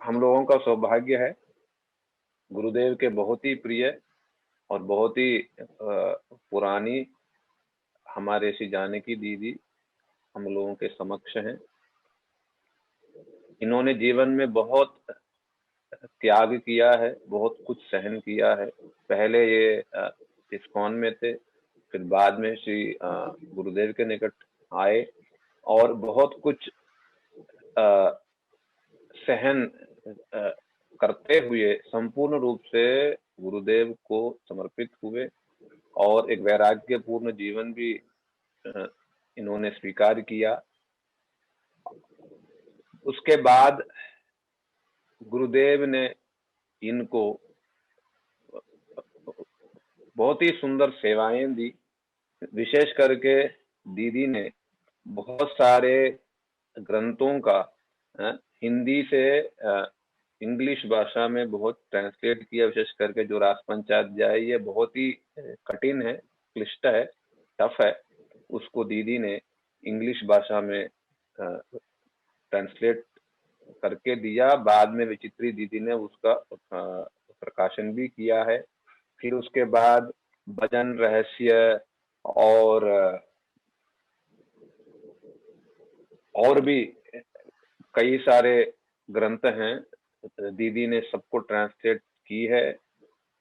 हम लोगों का सौभाग्य है, गुरुदेव के बहुत ही प्रिय और बहुत ही पुरानी हमारे श्री जानकी दीदी हम लोगों के समक्ष हैं। इन्होंने जीवन में बहुत त्याग किया है, बहुत कुछ सहन किया है। पहले ये इस्कॉन में थे, फिर बाद में श्री गुरुदेव के निकट आए और बहुत कुछ सहन करते हुए संपूर्ण रूप से गुरुदेव को समर्पित हुए और एक वैराग्यपूर्ण जीवन भी इन्होंने स्वीकार किया। उसके बाद गुरुदेव ने इनको बहुत ही सुंदर सेवाएं दी। विशेष करके दीदी ने बहुत सारे ग्रंथों का हिंदी से इंग्लिश भाषा में बहुत ट्रांसलेट किया। विशेष करके जो रास पंचाध्याय ये बहुत ही कठिन है, क्लिष्ट है, टफ है, उसको दीदी ने इंग्लिश भाषा में ट्रांसलेट करके दिया। बाद में विचित्री दीदी ने उसका प्रकाशन भी किया है। फिर उसके बाद भजन रहस्य और भी कई सारे ग्रंथ हैं, दीदी ने सबको ट्रांसलेट की है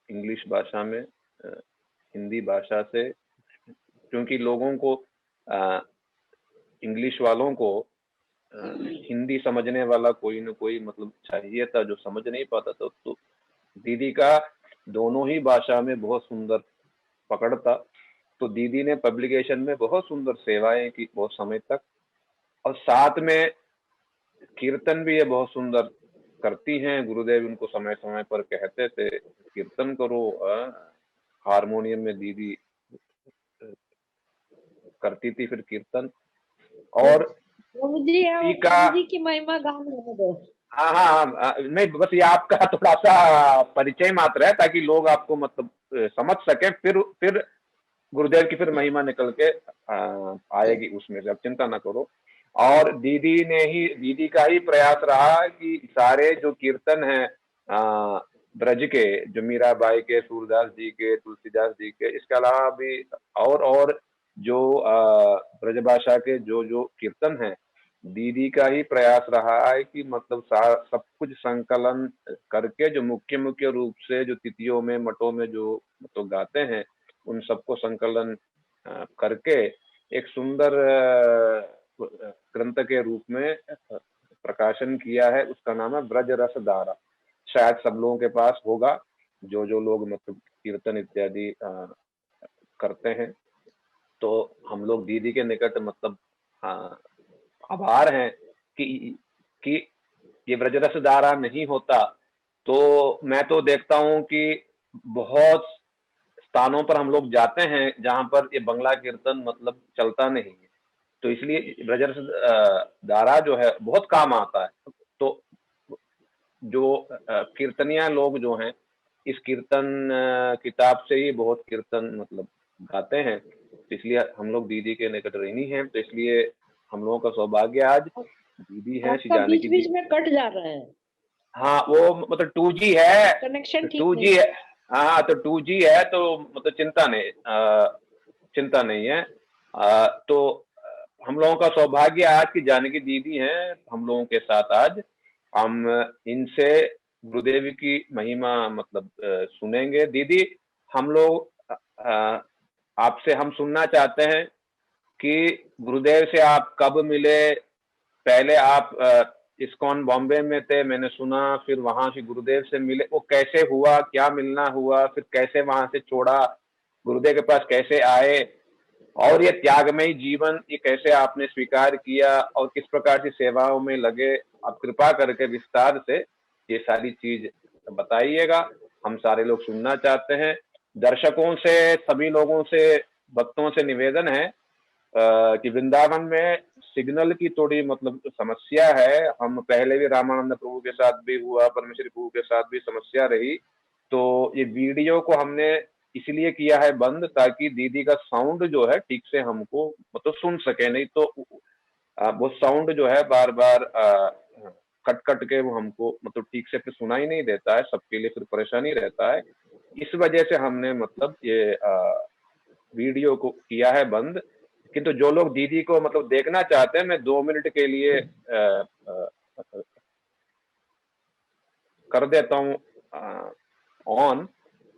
इंग्लिश भाषा में, हिंदी भाषा से, क्योंकि लोगों को इंग्लिश वालों को हिंदी समझने वाला कोई न कोई मतलब चाहिए था जो समझ नहीं पाता था। तो दीदी का दोनों ही भाषा में बहुत सुंदर पकड़ था। तो दीदी ने पब्लिकेशन में बहुत सुंदर सेवाएं की बहुत समय तक, और साथ में कीर्तन भी ये बहुत सुंदर करती हैं। गुरुदेव उनको समय समय पर कहते थे कीर्तन करो। हारमोनियम में दीदी करती थी फिर कीर्तन। और जी की महिमा गान दो। हाँ हाँ, नहीं बस ये आपका थोड़ा सा परिचय मात्र है ताकि लोग आपको मतलब समझ सके। फिर गुरुदेव की फिर महिमा निकल के आएगी उसमें से, अब चिंता ना करो। और दीदी का ही प्रयास रहा कि सारे जो कीर्तन है ब्रज के, जो मीराबाई के, सूरदास जी के, तुलसीदास जी के, इसके अलावा भी और जो ब्रजभाषा के जो जो कीर्तन है, दीदी का ही प्रयास रहा है कि मतलब सब कुछ संकलन करके जो मुख्य मुख्य रूप से जो तिथियों में मठों में जो मतलब गाते हैं उन सबको संकलन करके एक सुंदर ग्रंथ के रूप में प्रकाशन किया है। उसका नाम है ब्रज रस धारा। शायद सब लोगों के पास होगा जो जो लोग मतलब कीर्तन इत्यादि करते हैं। तो हम लोग दीदी के निकट मतलब आभार हैं कि ये ब्रजरस धारा नहीं होता तो मैं तो देखता हूं कि बहुत स्थानों पर हम लोग जाते हैं जहां पर ये बंगला कीर्तन मतलब चलता नहीं है। तो इसलिए ब्रजरस धारा जो है बहुत काम आता है। तो जो कीर्तनिया लोग जो हैं इस कीर्तन किताब से ही बहुत कीर्तन मतलब गाते हैं। तो इसलिए हम लोग दीदी के निकट ऋणी हैं। तो इसलिए हम लोगों का सौभाग्य आज दीदी है श्री जानकी बीच में कट जा रहा है। हाँ वो मतलब 2G है, कनेक्शन ठीक 2G है। हाँ तो 2G है तो मतलब चिंता नहीं है। तो हम लोगों का सौभाग्य आज की जानकी दीदी हैं हम लोगों के साथ। आज हम इनसे गुरुदेव की महिमा मतलब सुनेंगे। दीदी हम लोग आपसे हम सुनना चाहते हैं कि गुरुदेव से आप कब मिले। पहले आप इस्कॉन बॉम्बे में थे मैंने सुना, फिर वहां से गुरुदेव से मिले, वो कैसे हुआ, क्या मिलना हुआ, फिर कैसे वहां से छोड़ा, गुरुदेव के पास कैसे आए, और ये त्यागमयी जीवन ये कैसे आपने स्वीकार किया और किस प्रकार की सेवाओं में लगे। आप कृपा करके विस्तार से ये सारी चीज बताइएगा। हम सारे लोग सुनना चाहते हैं। दर्शकों से, सभी लोगों से, भक्तों से निवेदन है कि वृंदावन में सिग्नल की थोड़ी मतलब समस्या है। हम पहले भी रामानंद प्रभु के साथ भी हुआ, परमेश्वरी प्रभु के साथ भी समस्या रही। तो ये वीडियो को हमने इसलिए किया है बंद ताकि दीदी का साउंड जो है ठीक से हमको मतलब सुन सके। नहीं तो वो साउंड जो है बार बार कट कट के वो हमको मतलब ठीक से फिर सुनाई नहीं देता है, सबके लिए फिर परेशानी रहता है। इस वजह से हमने मतलब ये वीडियो को किया है बंद। किंतु जो लोग दीदी को मतलब देखना चाहते हैं, मैं 2 मिनट के लिए कर देता हूँ ऑन,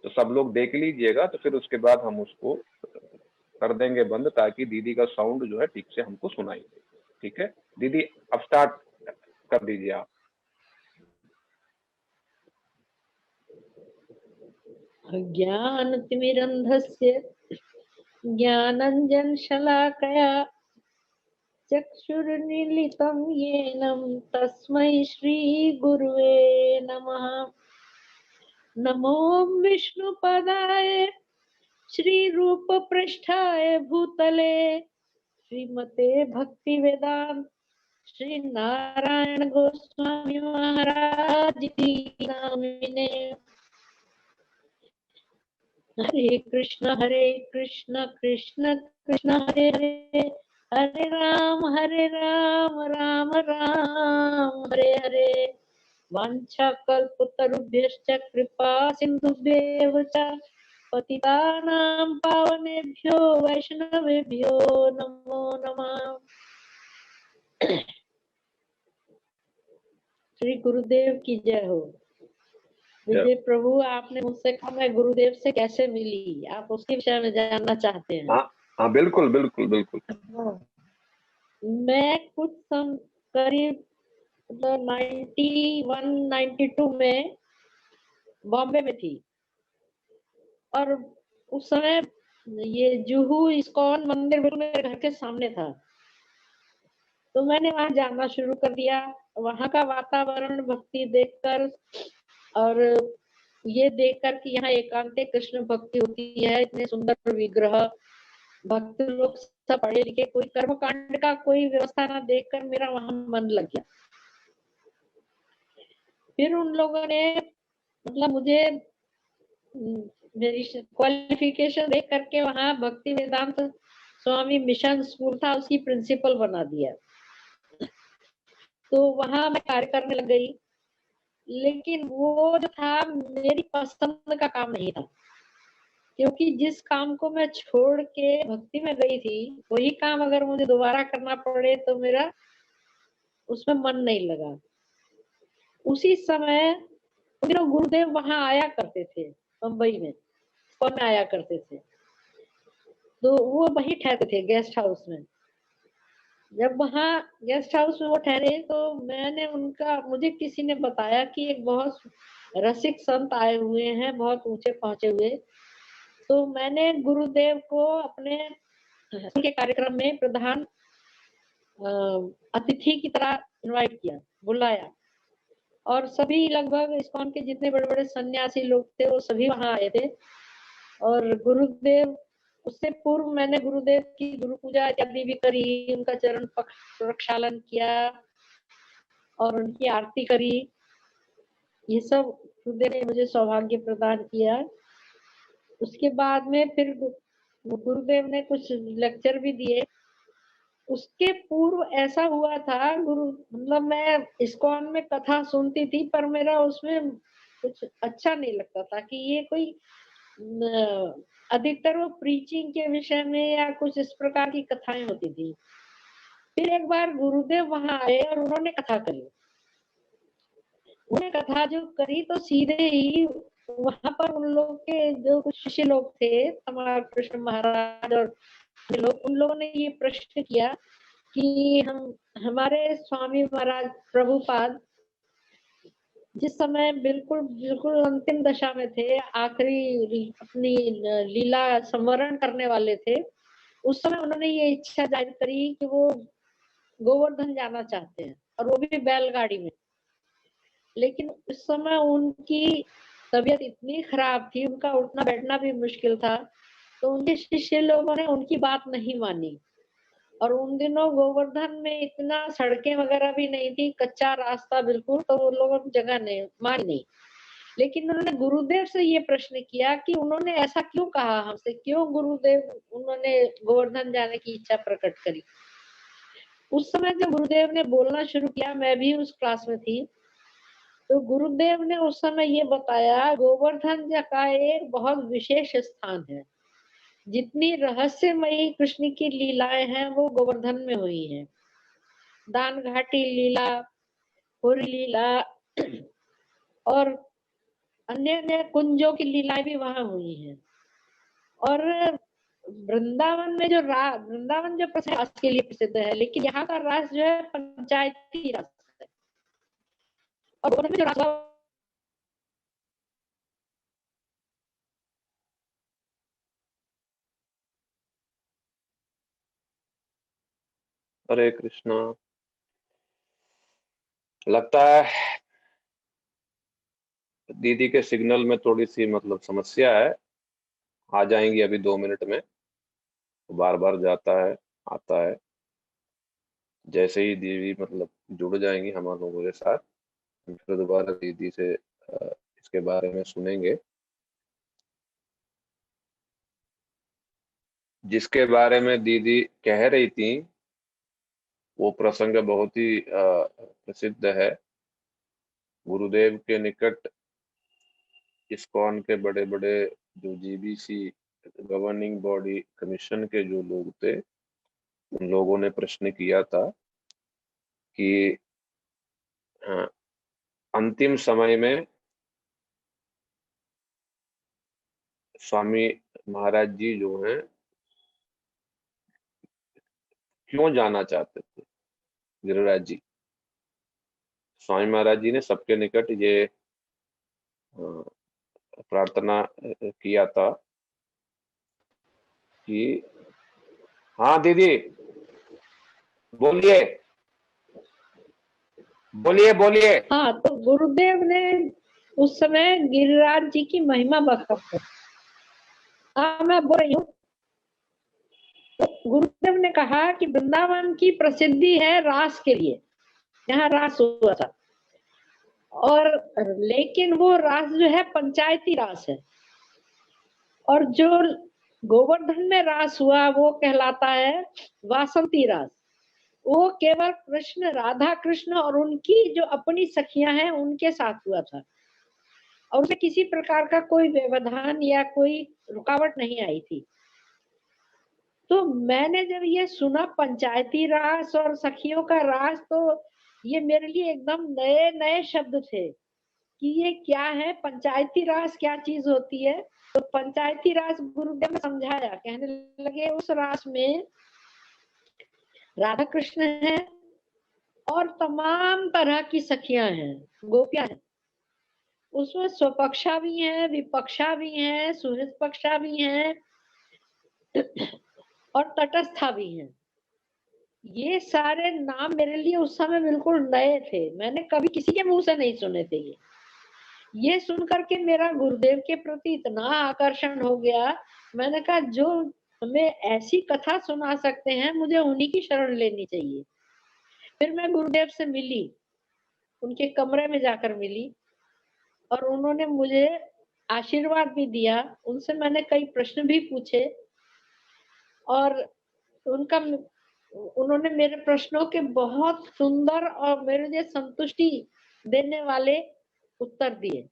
तो सब लोग देख लीजिएगा, तो फिर उसके बाद हम उसको कर देंगे बंद, ताकि दीदी का साउंड जो है ठीक से हमको सुनाई दे। ठीक है दीदी, अब स्टार्ट कर दीजिए आप। ज्ञानतिमिरन्धस्य ज्ञानञ्जनशलाकया चक्षुरुन्मीलितं येन तस्मै श्रीगुरुवे नमः। नमो विष्णुपदाय श्रीरूपपृष्ठाय भूतले श्रीमते भक्तिवेदांत श्री नारायण गोस्वामी महाराज की नामिने। हरे कृष्ण कृष्ण कृष्ण हरे हरे, हरे राम राम राम हरे हरे। वाञ्छाकल्पतरुभ्यश्च कृपा सिन्धुभ्येव च पतितानां पावनेभ्यो वैष्णवेभ्यो नमो नमः। श्री गुरुदेव की जय हो। विजय प्रभु, आपने मुझसे कहा मैं गुरुदेव से कैसे मिली, आप उसके विषय में जानना चाहते हैं? हाँ बिल्कुल बिल्कुल बिल्कुल। मैं कुछ करीब 91-92 में बॉम्बे में थी, और उस समय ये जुहू इस्कॉन मंदिर बिल्कुल मेरे घर के सामने था। तो मैंने वहां जाना शुरू कर दिया। वहां का वातावरण भक्ति देखकर और ये देखकर कि यहाँ एकांतिक कृष्ण भक्ति होती है, इतने सुंदर विग्रह, भक्त लोग सब पढ़े लिखे, कोई कर्म कांड का कोई व्यवस्था ना देखकर मेरा वहां मन लग गया। फिर उन लोगों ने मतलब मुझे मेरी क्वालिफिकेशन देख करके वहां भक्ति वेदांत स्वामी मिशन स्कूल था, उसकी प्रिंसिपल बना दिया। तो वहां मैं कार्य करने लग गई, लेकिन वो जो था मेरी पसंद का काम नहीं था, क्योंकि जिस काम को मैं छोड़ के भक्ति में गई थी वही काम अगर मुझे दोबारा करना पड़े तो मेरा उसमें मन नहीं लगा। उसी समय गुरुदेव वहां आया करते थे, मुंबई में आया करते थे, तो वो वही ठहरते थे गेस्ट हाउस में। जब वहाँ गेस्ट हाउस में वो ठहरे तो मैंने मुझे किसी ने बताया कि एक बहुत रसिक संत आए हुए हैं, बहुत ऊंचे पहुंचे हुए। तो मैंने गुरुदेव को अपने के कार्यक्रम में प्रधान अतिथि की तरह इनवाइट किया, बुलाया, और सभी लगभग इस्कॉन के जितने बड़े बड़े सन्यासी लोग थे वो सभी वहां आए थे। और गुरुदेव, उससे पूर्व मैंने गुरुदेव की गुरु पूजा इत्यादि भी करी, उनका चरण प्रक्षालन किया और उनकी आरती करी। ये सब गुरुदेव ने मुझे सौभाग्य प्रदान किया। उसके बाद में फिर गुरुदेव ने कुछ लेक्चर भी दिए। उसके पूर्व ऐसा हुआ था, मतलब मैं इस्कॉन में कथा सुनती थी पर मेरा उसमें कुछ अच्छा नहीं लगता था कि ये कोई अधिकतर वो प्रीचिंग के विषय में या कुछ इस प्रकार की कथाएं होती थी। फिर एक बार गुरुदेव वहां आए और उन्होंने कथा करी। उन्होंने कथा जो करी तो सीधे ही वहां पर उन लोग के जो कुछ शिष्य लोग थे, हमारे कृष्ण महाराज और उन लोगों ने ये प्रश्न किया कि हमारे स्वामी महाराज प्रभुपाद जिस समय बिल्कुल बिल्कुल अंतिम दशा में थे, आखिरी अपनी लीला संवरण करने वाले थे, उस समय उन्होंने ये इच्छा जाहिर करी कि वो गोवर्धन जाना चाहते हैं, और वो भी बैलगाड़ी में। लेकिन उस समय उनकी तबीयत इतनी खराब थी, उनका उठना बैठना भी मुश्किल था, तो उनके शिष्य लोगों ने उनकी बात नहीं मानी। और उन दिनों गोवर्धन में इतना सड़कें वगैरह भी नहीं थी, कच्चा रास्ता बिल्कुल, तो वो लोगों की जगह नहीं मानी। लेकिन उन्होंने गुरुदेव से ये प्रश्न किया कि उन्होंने ऐसा क्यों कहा हमसे, क्यों गुरुदेव उन्होंने गोवर्धन जाने की इच्छा प्रकट करी। उस समय जब गुरुदेव ने बोलना शुरू किया, मैं भी उस क्लास में थी, तो गुरुदेव ने उस समय ये बताया, गोवर्धन जी का एक बहुत विशेष स्थान है। जितनी रहस्यमयी कृष्ण की लीलाएं हैं वो गोवर्धन में हुई हैं। दान घाटी लीला, पुरी लीला और अन्य अन्य कुंजों की लीलाएं भी वहां हुई हैं। और वृंदावन में जो वृंदावन जो प्रसिद्ध रास के लिए प्रसिद्ध है, लेकिन यहाँ का रास जो है पंचायती रास है। और गोवर्धन में जो रास हुआ, हरे कृष्णा। लगता है दीदी के सिग्नल में थोड़ी सी मतलब समस्या है। आ जाएंगी अभी 2 मिनट में। बार बार जाता है, आता है। जैसे ही दीदी मतलब जुड़ जाएंगी हम लोगों के साथ, फिर दोबारा दीदी से इसके बारे में सुनेंगे। जिसके बारे में दीदी कह रही थी वो प्रसंग बहुत ही प्रसिद्ध है। गुरुदेव के निकट इस्कॉन के बड़े बड़े जो जीबीसी गवर्निंग बॉडी कमीशन के जो लोग थे, उन लोगों ने प्रश्न किया था कि अंतिम समय में स्वामी महाराज जी जो हैं क्यों जाना चाहते थे गिरिराज जी। स्वामी महाराज जी ने सबके निकट ये प्रार्थना किया था कि हाँ दीदी बोलिए बोलिए बोलिए। हाँ, तो गुरुदेव ने उस समय गिरिराज जी की महिमा बताते। हाँ, मैं बोल रही हूँ। तो गुरुदेव ने कहा कि वृंदावन की प्रसिद्धि है रास के लिए, यहाँ रास हुआ था। और लेकिन वो रास जो है पंचायती रास है, और जो गोवर्धन में रास हुआ वो कहलाता है वासंती रास। वो केवल कृष्ण, राधा कृष्ण और उनकी जो अपनी सखियां हैं उनके साथ हुआ था, और उसमें किसी प्रकार का कोई व्यवधान या कोई रुकावट नहीं आई थी। तो मैंने जब ये सुना पंचायती रास और सखियों का रास, तो ये मेरे लिए एकदम नए नए शब्द थे कि ये क्या है, पंचायती रास क्या चीज होती है। तो पंचायती रास गुरुदेव ने समझाया, कहने लगे उस रास में राधा कृष्ण है और तमाम तरह की सखियां हैं, गोपियां हैं। उसमें स्वपक्षा भी है, विपक्षा भी है, सुहृद पक्षा भी है और तटस्था भी है। ये सारे नाम मेरे लिए उस समय बिल्कुल नए थे, मैंने कभी किसी के मुंह से नहीं सुने थे। ये सुन करके मेरा गुरुदेव के प्रति इतना आकर्षण हो गया। मैंने कहा जो हमें ऐसी कथा सुना सकते हैं, मुझे उन्हीं की शरण लेनी चाहिए। फिर मैं गुरुदेव से मिली, उनके कमरे में जाकर मिली, और उन्होंने मुझे आशीर्वाद भी दिया। उनसे मैंने कई प्रश्न भी पूछे, और उनका उन्होंने मेरे प्रश्नों के बहुत सुंदर और मेरे लिए संतुष्टि देने वाले उत्तर दिए।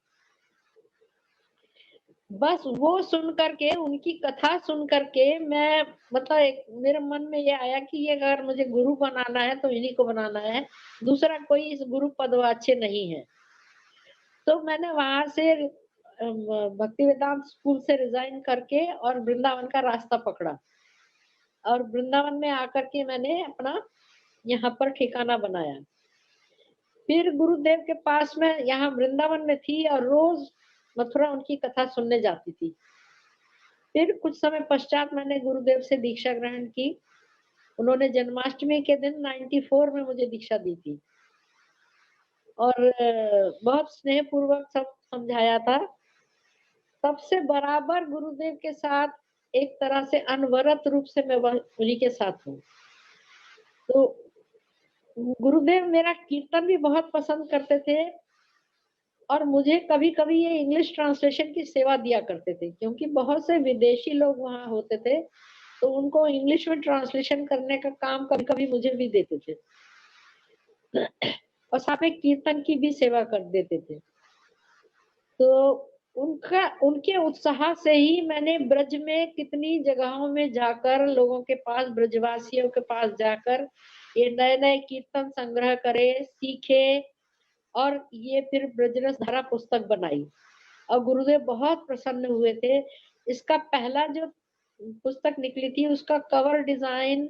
बस वो सुन करके, उनकी कथा सुन करके मैं मतलब एक मेरे मन में ये आया कि ये अगर मुझे गुरु बनाना है तो इन्हीं को बनाना है, दूसरा कोई इस गुरु पदवाच्य नहीं है। तो मैंने वहां से भक्ति वेदांत स्कूल से रिजाइन करके और वृंदावन का रास्ता पकड़ा, और वृंदावन में आकर के मैंने अपना यहाँ पर ठिकाना बनाया। फिर गुरुदेव के पास में यहाँ वृंदावन में थी और रोज मथुरा उनकी कथा सुनने जाती थी। फिर कुछ समय पश्चात मैंने गुरुदेव से दीक्षा ग्रहण की। उन्होंने जन्माष्टमी के दिन 94 में मुझे दीक्षा दी थी, और बहुत स्नेह पूर्वक सब समझाया था। तब से बराबर गुरुदेव के साथ एक तरह से अनवरत रूप से मैं उन्हीं के साथ हूँ। तो गुरुदेव मेरा कीर्तन भी बहुत पसंद करते थे, और मुझे कभी कभी ये इंग्लिश ट्रांसलेशन की सेवा दिया करते थे, क्योंकि बहुत से विदेशी लोग वहाँ होते थे तो उनको इंग्लिश में ट्रांसलेशन करने का काम कभी कभी मुझे भी देते थे और साथ में कीर्तन की भी सेवा कर देते थे। तो उनके उत्साह से ही मैंने ब्रज में कितनी जगहों में जाकर लोगों के पास, ब्रजवासियों के पास जाकर ये नए नए कीर्तन संग्रह करे, सीखे और ये फिर ब्रजरस धारा पुस्तक बनाई और गुरुदेव बहुत प्रसन्न हुए थे। इसका पहला जो पुस्तक निकली थी उसका कवर डिजाइन,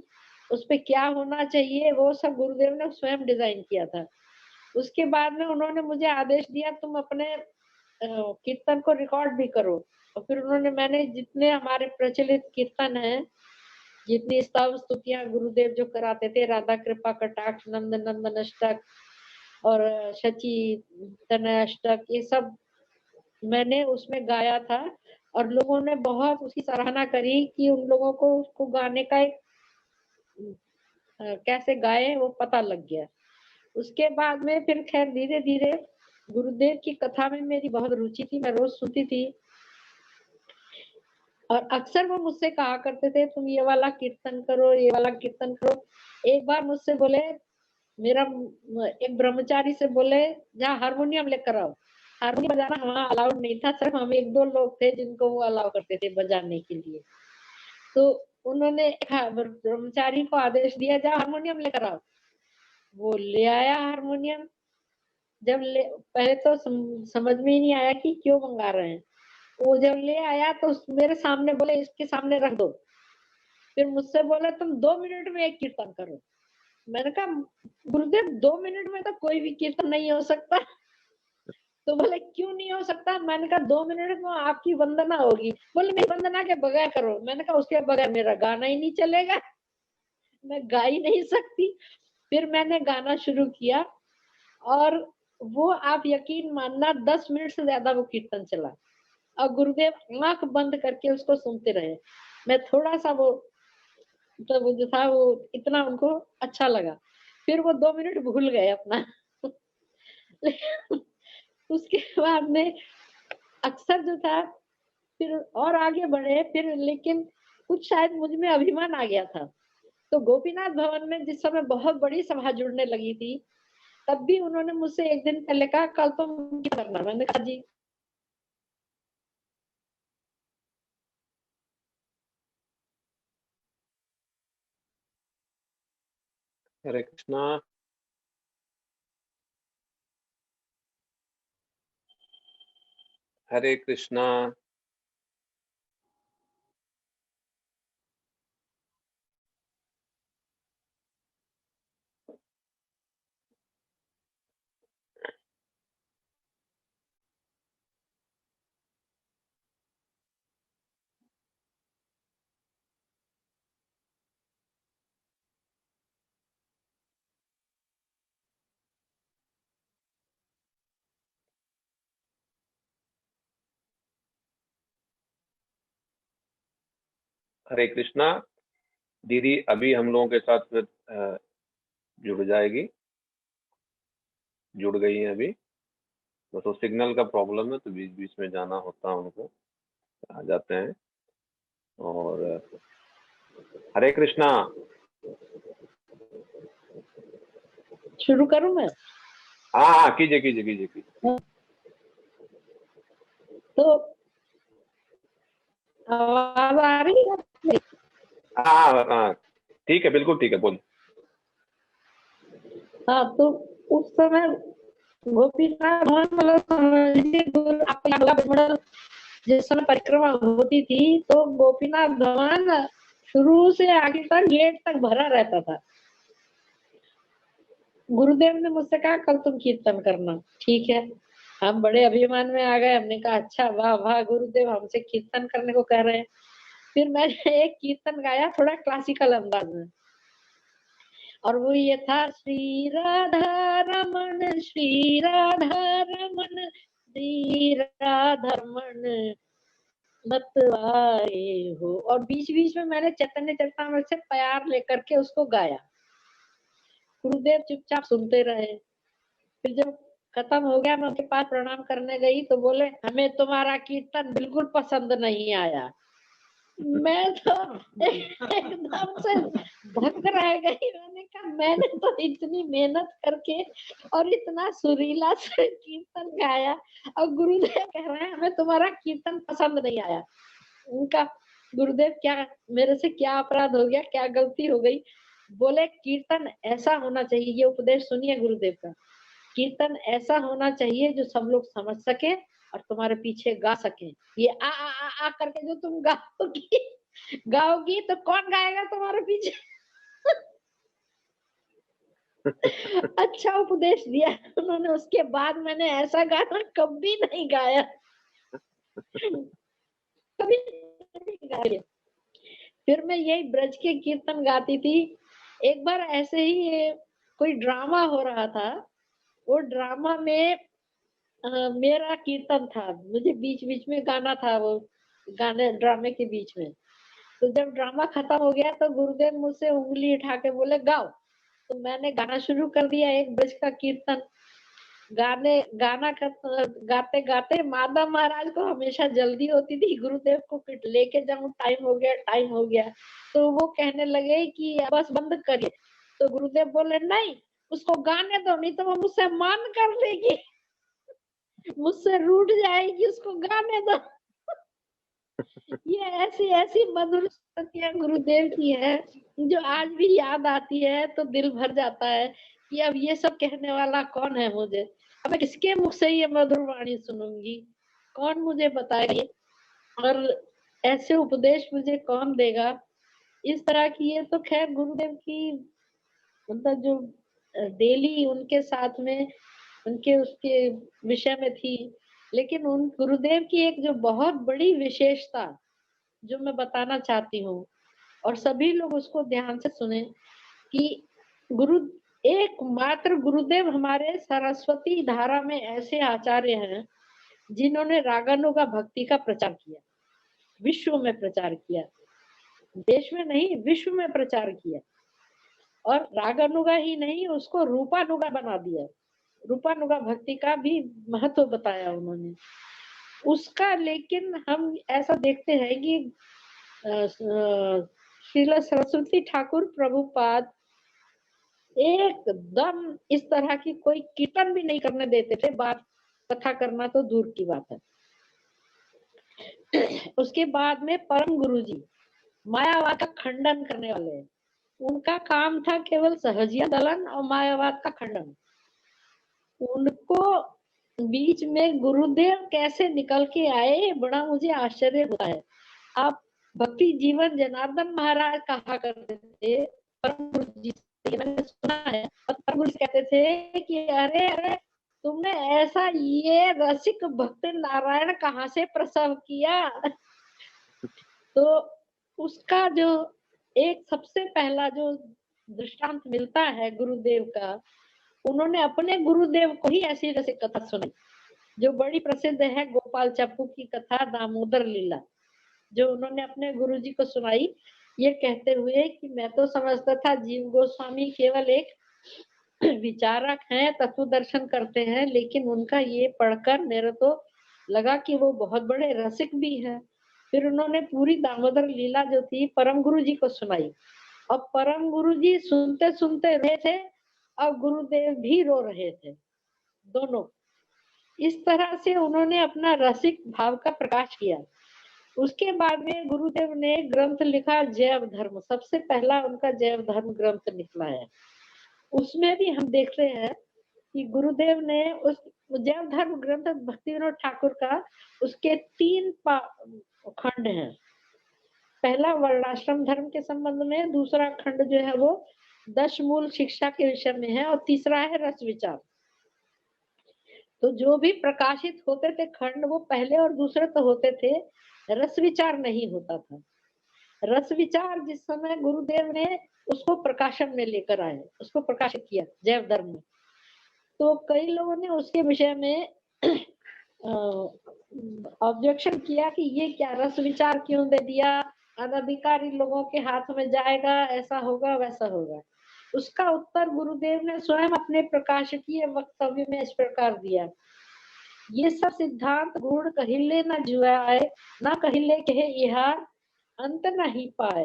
उस पे क्या होना चाहिए वो सब गुरुदेव ने स्वयं डिजाइन किया था। उसके बाद में उन्होंने मुझे आदेश दिया तुम अपने कीर्तन को रिकॉर्ड भी करो। और फिर मैंने जितने हमारे प्रचलित कीर्तन है, जितनी स्तव स्तुतियां गुरुदेव जो कराते थे, राधा कृपा कटाक्ष, नंद नंदन अष्टक और शची तनय अष्टक, ये सब मैंने उसमें गाया था और लोगों ने बहुत उसकी सराहना करी कि उन लोगों को उसको गाने का एक कैसे गाए वो पता लग गया। उसके बाद में फिर खैर धीरे धीरे गुरुदेव की कथा में मेरी बहुत रुचि थी, मैं रोज सुनती थी और अक्सर वो मुझसे कहा करते थे तुम ये वाला कीर्तन करो, ये वाला कीर्तन करो। एक बार मुझसे बोले, मेरा एक ब्रह्मचारी से बोले जहाँ हारमोनियम लेकर आओ। हारमोनियम बजाना वहाँ अलाउड नहीं था, सिर्फ हम एक दो लोग थे जिनको वो अलाउ करते थे बजाने के लिए। तो उन्होंने ब्रह्मचारी को आदेश दिया जा हारमोनियम लेकर आओ। वो ले आया हारमोनियम। जब पहले तो समझ में ही नहीं आया कि क्यों मंगा रहे हैं। वो जब ले आया तो मेरे सामने बोले इसके सामने रख दो। फिर मुझसे बोले तुम 2 मिनट में एक कीर्तन करो। मैंने कहा गुरुदेव 2 मिनट में तो कोई भी कीर्तन नहीं हो सकता। तो बोले क्यों नहीं हो सकता? मैंने कहा 2 मिनट में आपकी वंदना होगी। बोले मेरी वंदना के बगैर करो। मैंने कहा उसके बगैर मेरा गाना ही नहीं चलेगा, मैं गा ही नहीं सकती। फिर मैंने गाना शुरू किया और वो आप यकीन मानना 10 मिनट से ज्यादा वो कीर्तन चला और गुरुदेव आंख बंद करके उसको सुनते रहे। मैं थोड़ा सा वो तो वो जो था वो इतना उनको अच्छा लगा। फिर वो 2 मिनट भूल गए अपना उसके बाद में अक्सर जो था फिर और आगे बढ़े फिर, लेकिन कुछ शायद मुझ में अभिमान आ गया था। तो गोपीनाथ भवन में जिस समय बहुत बड़ी सभा जुड़ने लगी थी, तब भी उन्होंने मुझसे एक दिन पहले कहा कल तुम क्या करना। मैंने कहा जी। हरे कृष्णा। हरे कृष्णा। हरे कृष्णा। दीदी अभी हम लोगों के साथ फिर जुड़ जाएगी, जुड़ गई है अभी। बस वो सिग्नल का प्रॉब्लम है तो बीच बीच में जाना होता है उनको, आ जाते हैं। और हरे कृष्णा। शुरू करूं मैं? हाँ हाँ, कीजिए कीजिए कीजिए कीजिए। तो आवाज आ रही है? हाँ हाँ, ठीक है, बिल्कुल ठीक है, बोलिए। हाँ, तो उस समय गोपीनाथ भवन मतलब समझिए आपको याद होगा बजमंडल जिस समय परिक्रमा होती थी तो गोपीनाथ भवन शुरू से आगे तक गेट तक भरा रहता था। गुरुदेव ने मुझसे कहा कल तुम कीर्तन करना। ठीक है, हम बड़े अभिमान में आ गए। हमने कहा अच्छा, वाह वाह, गुरुदेव हमसे कीर्तन करने को कह रहे हैं। फिर मैंने एक कीर्तन गाया थोड़ा क्लासिकल अंदाज में और वो ये था, श्री राधा रमन श्री राधा रमन श्री राधा रमन मतवारे हो। और बीच बीच में मैंने चैतन्य चरितामृत से प्यार लेकर के उसको गाया। गुरुदेव चुपचाप सुनते रहे। फिर जब खत्म हो गया मैं उनके पास प्रणाम करने गई तो बोले हमें तुम्हारा कीर्तन बिल्कुल पसंद नहीं आया। मैं तो एकदम से धक रह गई। मैंने कहा मैंने तो इतनी मेहनत करके और इतना सुरीला से कीर्तन गाया और गुरुदेव कह रहे हैं हमें तुम्हारा कीर्तन पसंद नहीं आया। उनका गुरुदेव क्या मेरे से क्या अपराध हो गया, क्या गलती हो गई? बोले कीर्तन ऐसा होना चाहिए, ये उपदेश सुनिए गुरुदेव का, कीर्तन ऐसा होना चाहिए जो सब लोग समझ सके और तुम्हारे पीछे गा सके। ये आ करके जो तुम गाओगी गाओगी तो कौन गाएगा तुम्हारे पीछे? अच्छा उपदेश दिया उन्होंने। उसके बाद मैंने ऐसा गाना कभी नहीं गाया, कभी नहीं गाया। फिर मैं यही ब्रज के कीर्तन गाती थी। एक बार ऐसे ही कोई ड्रामा हो रहा था, वो ड्रामा में मेरा कीर्तन था, मुझे बीच बीच में गाना था, वो गाने ड्रामे के बीच में। तो जब ड्रामा खत्म हो गया तो गुरुदेव मुझसे उंगली उठा के बोले गाओ। तो मैंने गाना शुरू कर दिया, एक ब्रज का कीर्तन। गाना गाते गाते माधव महाराज को हमेशा जल्दी होती थी, गुरुदेव को लेके जाऊं, टाइम हो गया टाइम हो गया। तो वो कहने लगे कि बस बंद करिए। तो गुरुदेव बोले नहीं, उसको गाने दो, नहीं तो वो मुझसे मान कर लेगी, मुझसे रूठ जाएगी, उसको गाने दो। ये ऐसी ऐसी मधुर स्मृतियां गुरुदेव की है जो आज भी याद आती है तो दिल भर जाता है कि अब ये सब कहने वाला कौन है मुझे, अब मैं किसके मुख से ये मधुर वाणी सुनूंगी, कौन मुझे बताएगी, और ऐसे उपदेश मुझे कौन देगा। इस तरह की ये तो खैर गुरुदेव की मतलब जो डेली उनके साथ में उनके उसके विषय में थी। लेकिन उन गुरुदेव की एक जो बहुत बड़ी विशेषता जो मैं बताना चाहती हूँ और सभी लोग उसको ध्यान से सुने कि गुरु एकमात्र गुरुदेव हमारे सरस्वती धारा में ऐसे आचार्य हैं जिन्होंने रागानुगा भक्ति का प्रचार किया, विश्व में प्रचार किया, देश में नहीं विश्व में प्रचार किया। और रागानुगा ही नहीं, उसको रूपानुगा बना दिया, रूपानुगा भक्ति का भी महत्व बताया उन्होंने उसका। लेकिन हम ऐसा देखते हैं कि श्रील सरस्वती ठाकुर प्रभुपाद एकदम इस तरह की कोई कीर्तन भी नहीं करने देते थे, बात कथा करना तो दूर की बात है। उसके बाद में परम गुरुजी मायावाद का खंडन करने वाले, उनका काम था केवल सहजिया दलन और मायावाद का खंडन। उनको बीच में गुरुदेव कैसे निकल के आए, बड़ा मुझे आश्चर्य होता है। आप भक्ति जीवन जनार्दन महाराज कहा करते थे परम गुरु जी से, मैंने सुना है, परम गुरु कहते थे कि अरे अरे तुमने ऐसा ये रसिक भक्त नारायण कहाँ से प्रसव किया। तो उसका जो एक सबसे पहला जो दृष्टांत मिलता है गुरुदेव का, उन्होंने अपने गुरुदेव को ही ऐसी रसिक कथा सुनाई जो बड़ी प्रसिद्ध है, गोपाल चप्पू की कथा दामोदर लीला, जो उन्होंने अपने गुरुजी को सुनाई, ये कहते हुए कि मैं तो समझता था जीव गोस्वामी केवल एक विचारक हैं, तत्व दर्शन करते हैं, लेकिन उनका ये पढ़कर मेरे तो लगा कि वो बहुत बड़े रसिक भी हैं। फिर उन्होंने पूरी दामोदर लीला जो थी परम गुरु जी को सुनाई और परम गुरु जी सुनते सुनते रहे थे और गुरुदेव भी रो रहे थे, दोनों। इस तरह से उन्होंने अपना रसिक भाव का प्रकाश किया। उसके बाद में गुरुदेव ने ग्रंथ लिखा जैव धर्म, सबसे पहला उनका जैव धर्म ग्रंथ निकला है। उसमें भी हम देखते हैं कि गुरुदेव ने उस जैव धर्म ग्रंथ भक्ति विनोद ठाकुर का, उसके 3 खंड हैं। पहला वर्णाश्रम धर्म के संबंध में, दूसरा खंड जो है वो 10 मूल शिक्षा के विषय में है और तीसरा है रस विचार। तो जो भी प्रकाशित होते थे खंड वो पहले और दूसरे तो होते थे, रस विचार नहीं होता था। रस विचार जिस समय गुरुदेव ने उसको प्रकाशन में लेकर आए, उसको प्रकाशित किया जैव धर्म में, तो कई लोगों ने उसके विषय में ऑब्जेक्शन किया कि ये क्या रस विचार क्यों दे दिया, अनधिकारी लोगों के हाथ में जाएगा, ऐसा होगा वैसा होगा। उसका उत्तर गुरुदेव ने स्वयं अपने प्रकाशकीय वक्तव्य में इस प्रकार दिया, ये सब सिद्धांत गुण कहिले न जुआए, न कहिले कहे इहार, अंत नहीं पाए,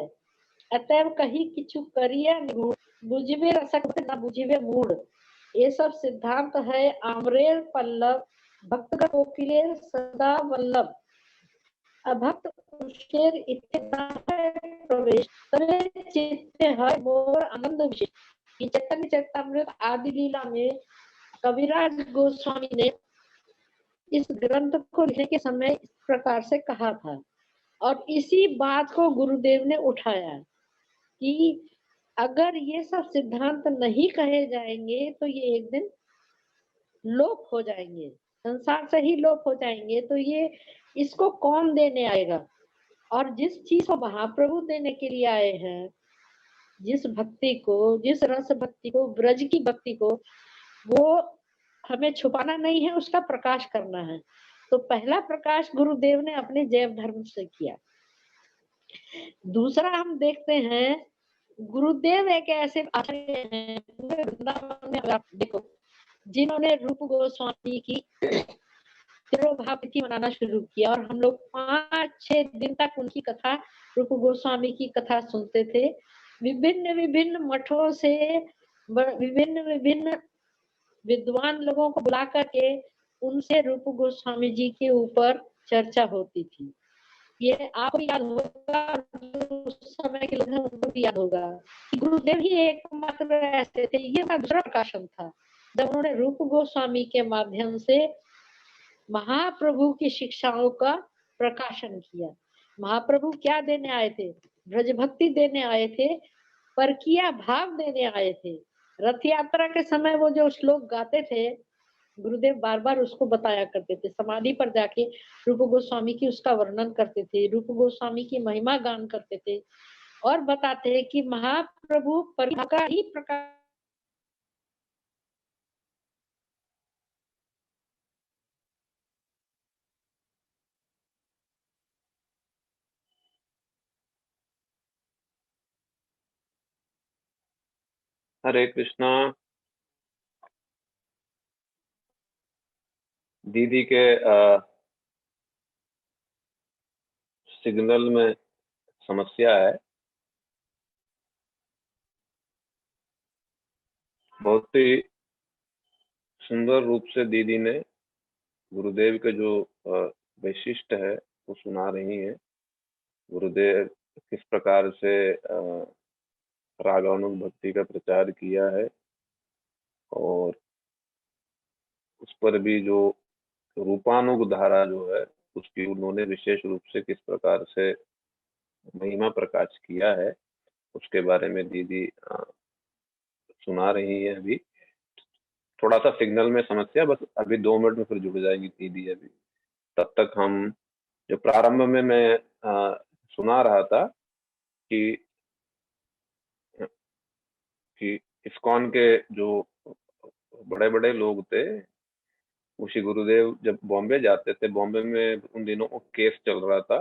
अतएव कही किछु करिया निगूढ़, बुझिबे रसक न बुझिबे मूढ़। ये सब सिद्धांत है आम्रेर पल्लव, भक्तगण कोकिलेर सदा वल्लभ। अभक्त पुरुषेर इत्थे न है प्रवेश, तरे चित्ते है मोर आनंद विशेष। ये चैतन्य चरितमृत आदि लीला में कविराज गोस्वामी ने इस ग्रंथ को लिखने के समय इस प्रकार से कहा था, और इसी बात को गुरुदेव ने उठाया कि अगर ये सब सिद्धांत नहीं कहे जाएंगे तो ये एक दिन लोप हो जाएंगे, संसार से ही लोप हो जाएंगे। तो ये इसको कौन देने आएगा? और जिस चीज को महाप्रभु देने के लिए आए हैं, जिस भक्ति को, जिस रस भक्ति को, ब्रज की भक्ति को, वो हमें छुपाना नहीं है, उसका प्रकाश करना है। तो पहला प्रकाश गुरुदेव ने अपने जैव धर्म से किया। दूसरा हम देखते हैं, गुरुदेव एक ऐसे आचार्य हैं पूरे वृंदावन में, आप देखो, जिन्होंने रूप गोस्वामी की तिरोभाव मनाना शुरू किया, और हम लोग 5-6 दिन तक उनकी कथा, रूप गोस्वामी की कथा सुनते थे। विभिन्न विभिन्न मठों से विभिन्न विभिन्न विद्वान लोगों को बुला करके उनसे रूप गोस्वामी जी के ऊपर चर्चा होती थी। ये आपको याद होगा, उस समय के लोग हैं उनको भी याद होगा कि गुरुदेव ही एकमात्र ऐसे थे। ये दूसरा प्रकाशन था जब उन्होंने रूप गोस्वामी के माध्यम से महाप्रभु की शिक्षाओं का प्रकाशन किया। महाप्रभु क्या देने आए थे? ब्रज भक्ति देने आए थे, परकिया भाव देने आए थे। रथ यात्रा के समय वो जो श्लोक गाते थे, गुरुदेव बार बार उसको बताया करते थे। समाधि पर जाके रूप गोस्वामी की उसका वर्णन करते थे, रूप गोस्वामी की महिमा गान करते थे, और बताते हैं कि महाप्रभु परिभाव का ही प्रकार। हरे कृष्णा। दीदी के सिग्नल में समस्या है। बहुत ही सुंदर रूप से दीदी ने गुरुदेव के जो वैशिष्ट है वो सुना रही हैं। गुरुदेव किस प्रकार से रागानुग भक्ति का प्रचार किया है, और उस पर भी जो रूपानुग धारा जो है उसकी उन्होंने विशेष रूप से किस प्रकार से महिमा प्रकाश किया है, उसके बारे में दीदी सुना रही है। अभी थोड़ा सा सिग्नल में समस्या, बस अभी 2 मिनट में फिर जुड़ जाएंगी दीदी। अभी तब तक हम जो प्रारंभ में मैं सुना रहा था कि इस्कॉन के जो बड़े बड़े लोग थे, उसी गुरुदेव जब बॉम्बे जाते थे, बॉम्बे में उन दिनों केस चल रहा था,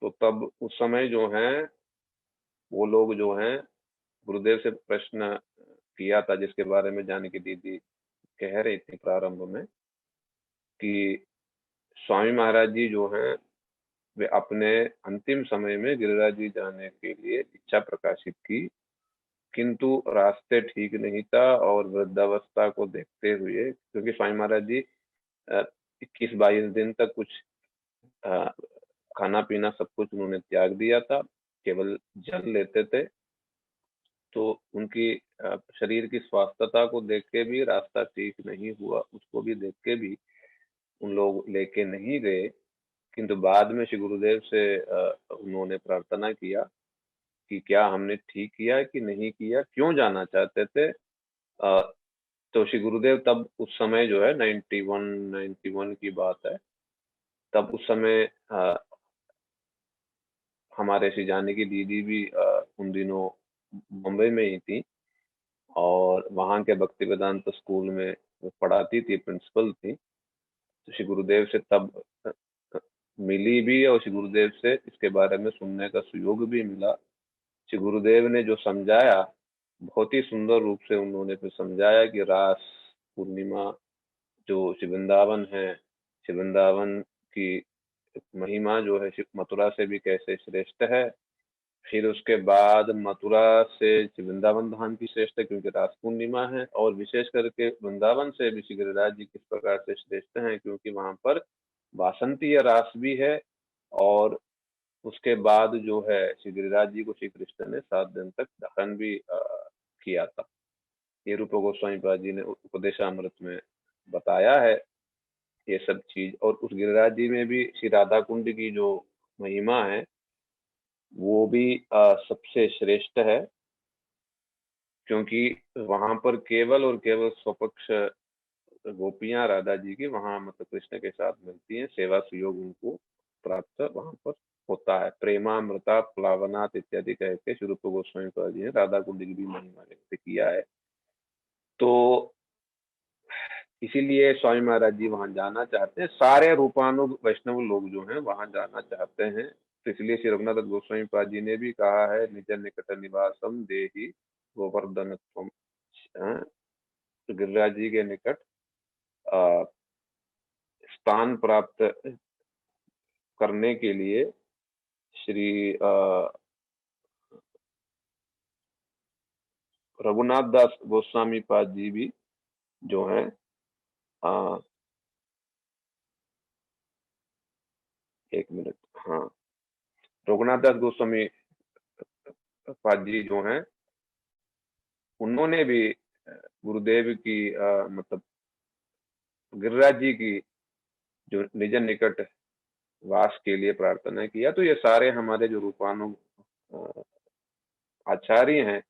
तो तब उस समय जो है वो लोग जो हैं गुरुदेव से प्रश्न किया था, जिसके बारे में जानकी दीदी कह रही थी प्रारंभ में, कि स्वामी महाराज जी जो हैं वे अपने अंतिम समय में गिरिराज जी जाने के लिए इच्छा प्रकाशित की, किंतु रास्ते ठीक नहीं था, और वृद्धावस्था को देखते हुए, क्योंकि स्वामी महाराज जी 21-22 दिन तक कुछ खाना पीना सब कुछ उन्होंने त्याग दिया था, केवल जल लेते थे। तो उनकी शरीर की स्वास्थ्यता को देख के भी रास्ता ठीक नहीं हुआ, उसको भी देख के भी उन लोग लेके नहीं गए। किंतु बाद में श्री गुरुदेव से उन्होंने प्रार्थना किया कि क्या हमने ठीक किया कि नहीं किया, क्यों जाना चाहते थे। तो श्री गुरुदेव तब उस समय जो है 91 की बात है, तब उस समय हमारे श्री जानकी दीदी भी उन दिनों मुंबई में ही थी, और वहाँ के भक्ति वेदांत स्कूल में वो पढ़ाती थी, प्रिंसिपल थी। तो श्री गुरुदेव से तब मिली भी, और श्री गुरुदेव से इसके बारे में सुनने का सुयोग भी मिला। श्री गुरुदेव ने जो समझाया, बहुत ही सुंदर रूप से उन्होंने फिर समझाया कि रास पूर्णिमा जो श्री वृंदावन है, श्री वृंदावन की महिमा जो है मथुरा से भी कैसे श्रेष्ठ है। फिर उसके बाद मथुरा से वृंदावन धाम की श्रेष्ठ है क्योंकि रास पूर्णिमा है, और विशेष करके वृंदावन से भी श्री गिरिराज जी किस प्रकार से श्रेष्ठ हैं क्योंकि वहां पर वासंतीय रास भी है। और उसके बाद जो है श्री गिरिराज जी को श्री कृष्ण ने 7 दिन तक दहन भी किया था। ये रूप गोस्वामी पाद जी ने उपदेशामृत में बताया है ये सब चीज। और उस गिरिराज जी में भी श्री राधा कुंड की जो महिमा है वो भी सबसे श्रेष्ठ है, क्योंकि वहां पर केवल और केवल स्वपक्ष गोपियां राधा जी की वहां मतलब कृष्ण के साथ मिलती हैं, सेवा सुयोग उनको प्राप्त वहां पर होता है। प्रेमामृता प्लावनाथ इत्यादि कह के श्री रूप गोस्वामी पाद जी ने राधा कुंड की भी महिमा व्यक्त किया है। तो इसीलिए स्वामी महाराज जी वहां जाना चाहते हैं, सारे रूपानुग वैष्णव लोग जो हैं वहां जाना चाहते हैं। तो इसलिए श्री रघुनाथ गोस्वामी पाद जी ने भी कहा है निज निकट निवासम देहि गोवर्धन गिरिराज जी के निकट अ, स्थान प्राप्त करने के लिए श्री रघुनाथ दास गोस्वामी पाद जी भी जो है अ, 1 मिनट, हाँ, रघुनाथ दास गोस्वामी पाद जी जो हैं उन्होंने भी गुरुदेव की मतलब गिरिराज जी की जो निज निकट वास के लिए प्रार्थना किया। तो ये सारे हमारे जो रूपानु आचार्य हैं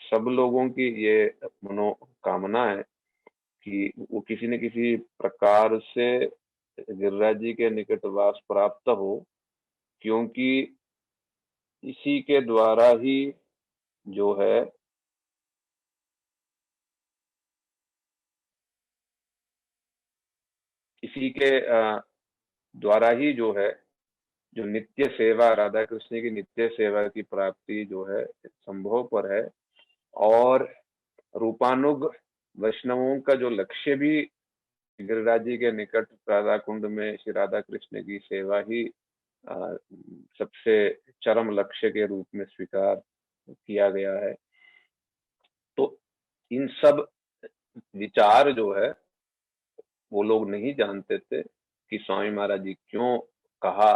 सब लोगों की ये मनोकामना है कि वो किसी न किसी प्रकार से गिरिराज जी के निकट वास प्राप्त हो, क्योंकि इसी के द्वारा ही जो है इसी के द्वारा ही जो है जो नित्य सेवा राधा कृष्ण की नित्य सेवा की प्राप्ति जो है संभव पर है। और रूपानुग वैष्णवों का जो लक्ष्य भी गिरिराज जी के निकट राधा कुंड में श्री राधा कृष्ण की सेवा ही सबसे चरम लक्ष्य के रूप में स्वीकार किया गया है। तो इन सब विचार जो है वो लोग नहीं जानते थे कि स्वामी महाराज जी क्यों कहा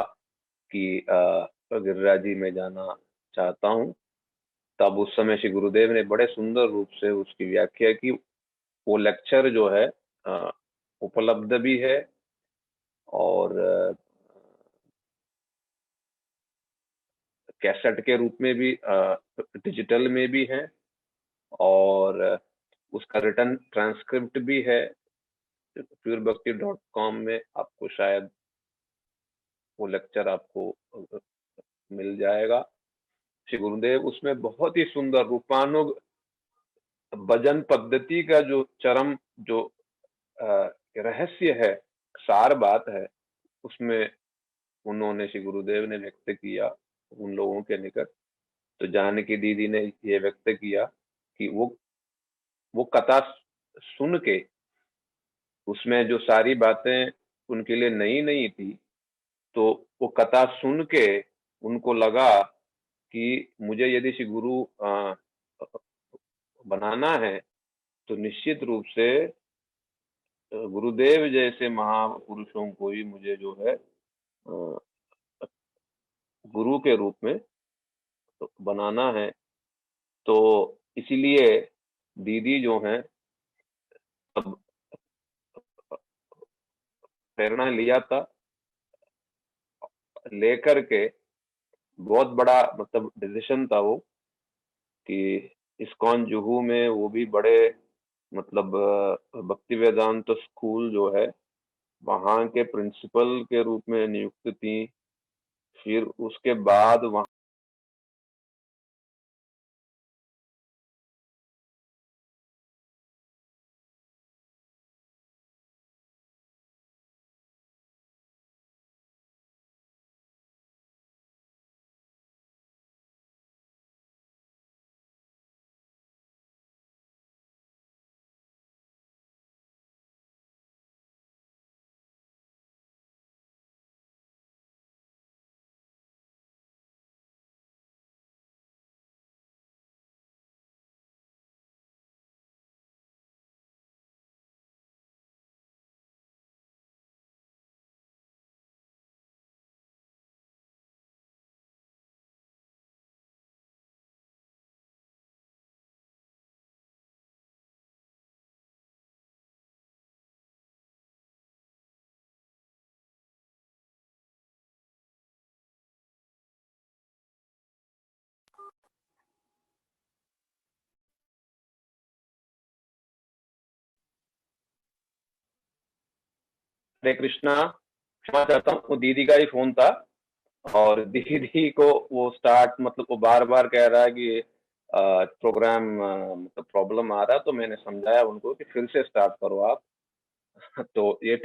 कि गिरिराज जी में जाना चाहता हूँ। तब उस समय श्री गुरुदेव ने बड़े सुंदर रूप से उसकी व्याख्या की। वो लेक्चर जो है उपलब्ध भी है और कैसेट के रूप में भी डिजिटल में भी है, और उसका रिटर्न ट्रांसक्रिप्ट भी है। purebhakti.com में आपको शायद वो लेक्चर आपको मिल जाएगा। श्री गुरुदेव उसमें बहुत ही सुंदर रूपानुग भजन पद्धति का जो चरम जो रहस्य है, सार बात है, उसमें उन्होंने श्री गुरुदेव ने व्यक्त किया उन लोगों के निकट। तो जानकी दीदी ने ये व्यक्त किया कि वो कथा सुन के उसमें जो सारी बातें उनके लिए नई नई थी, तो वो कथा सुन के उनको लगा कि मुझे यदि श्री गुरु बनाना है तो निश्चित रूप से गुरुदेव जैसे महापुरुषों को ही मुझे जो है गुरु के रूप में बनाना है। तो इसीलिए दीदी जो है अब प्रेरणा लिया था, लेकर के बहुत बड़ा मतलब डिसीजन था वो कि इस्कॉन जुहू में वो भी बड़े मतलब भक्ति वेदांत स्कूल जो है वहाँ के प्रिंसिपल के रूप में नियुक्त थी। फिर उसके बाद वहाँ हरे कृष्णा, क्षमा चाहता हूँ, वो दीदी का ही फोन था। और दीदी को वो स्टार्ट मतलब वो बार बार कह रहा है कि प्रोग्राम मतलब प्रॉब्लम आ रहा है, तो मैंने समझाया उनको कि फिर से स्टार्ट करो आप। तो ये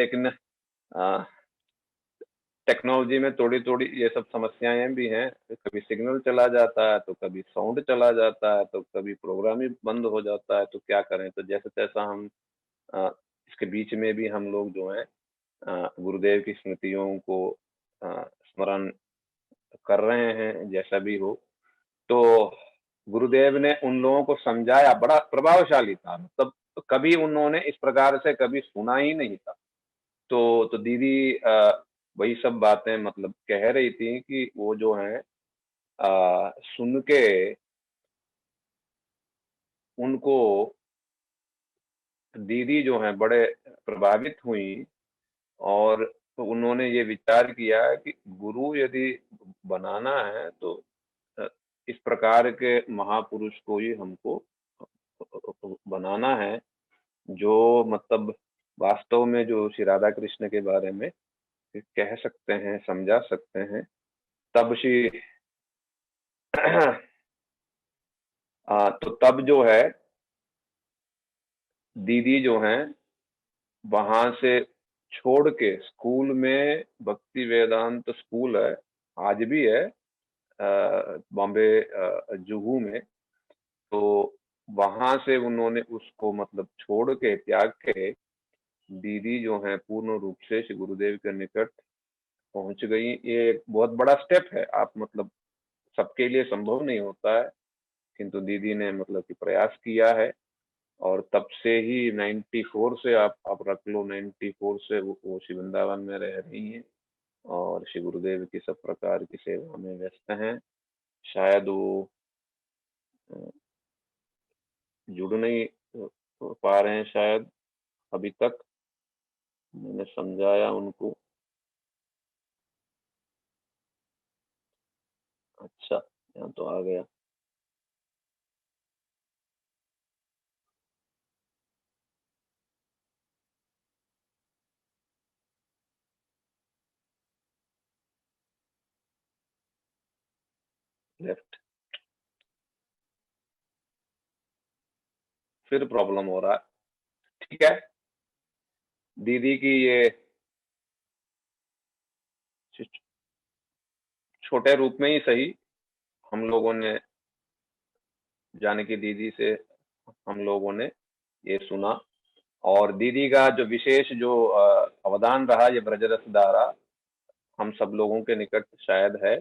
टेक्नोलॉजी में थोड़ी थोड़ी ये सब समस्याएं भी हैं। कभी सिग्नल चला जाता है, तो कभी साउंड चला जाता है, तो कभी प्रोग्राम ही बंद हो जाता है, तो क्या करें। तो जैसे तैसा हम अ, इसके बीच में भी हम लोग जो है गुरुदेव की स्मृतियों को स्मरण कर रहे हैं, जैसा भी हो। तो गुरुदेव ने उन लोगों को समझाया, बड़ा प्रभावशाली था, मतलब कभी उन्होंने इस प्रकार से कभी सुना ही नहीं था। तो दीदी वही सब बातें मतलब कह रही थी कि वो जो है सुन के उनको, दीदी जो है बड़े प्रभावित हुई। और तो उन्होंने ये विचार किया कि गुरु यदि बनाना है तो अ, इस प्रकार के महापुरुष को ही हमको बनाना है, जो मतलब वास्तव में जो श्री राधा कृष्ण के बारे में कह सकते हैं, समझा सकते हैं। तब श्री तो तब जो है दीदी जो है वहां से छोड़ के स्कूल में, भक्ति वेदांत स्कूल है, आज भी है बॉम्बे जुहू में। तो वहां से उन्होंने उसको मतलब छोड़ के, त्याग के, दीदी जो है पूर्ण रूप से श्री गुरुदेव के निकट पहुंच गई। ये एक बहुत बड़ा स्टेप है, आप मतलब सबके लिए संभव नहीं होता है, किंतु दीदी ने मतलब कि प्रयास किया है। और तब से ही 94 से आप रख लो, 94 से वो श्री वृंदावन में रह रही हैं और श्री गुरुदेव की सब प्रकार की सेवा में व्यस्त हैं। शायद वो अ, जुड़ नहीं पा रहे हैं शायद अभी तक। मैंने समझाया उनको। अच्छा, यहाँ तो आ गया। लेफ्ट, फिर प्रॉब्लम हो रहा है। ठीक है, दीदी की ये छोटे रूप में ही सही, हम लोगों ने, जानकी दीदी से हम लोगों ने ये सुना। और दीदी का जो विशेष जो अवदान रहा, ये ब्रजरस धारा हम सब लोगों के निकट शायद है।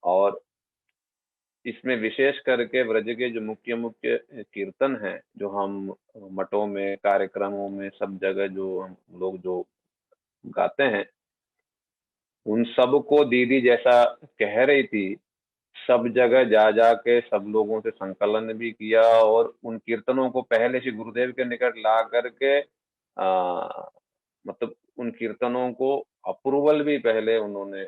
और इसमें विशेष करके ब्रज के जो मुख्य मुख्य कीर्तन हैं, जो हम मठों में, कार्यक्रमों में, सब जगह जो हम लोग जो गाते हैं, उन सब को दीदी जैसा कह रही थी, सब जगह जा जा के सब लोगों से संकलन भी किया। और उन कीर्तनों को पहले श्री गुरुदेव के निकट ला करके मतलब उन कीर्तनों को अप्रूवल भी पहले उन्होंने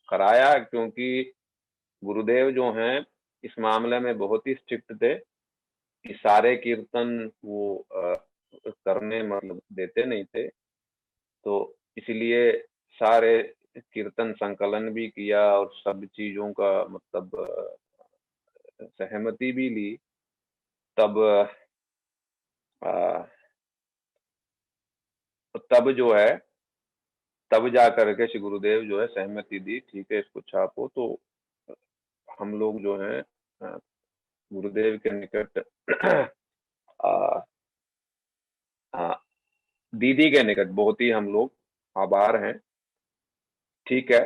कराया, क्योंकि गुरुदेव जो हैं इस मामले में बहुत ही स्ट्रिक्ट थे कि सारे कीर्तन वो करने मतलब देते नहीं थे। तो इसलिए सारे कीर्तन संकलन भी किया और सब चीजों का मतलब सहमति भी ली। तब आ, तब जो है, तब जा करके श्री गुरुदेव जो है सहमति दी, ठीक है इसको छापो। तो हम लोग जो है गुरुदेव के निकट आ, आ, दीदी के निकट बहुत ही हम लोग आभार हैं। ठीक है,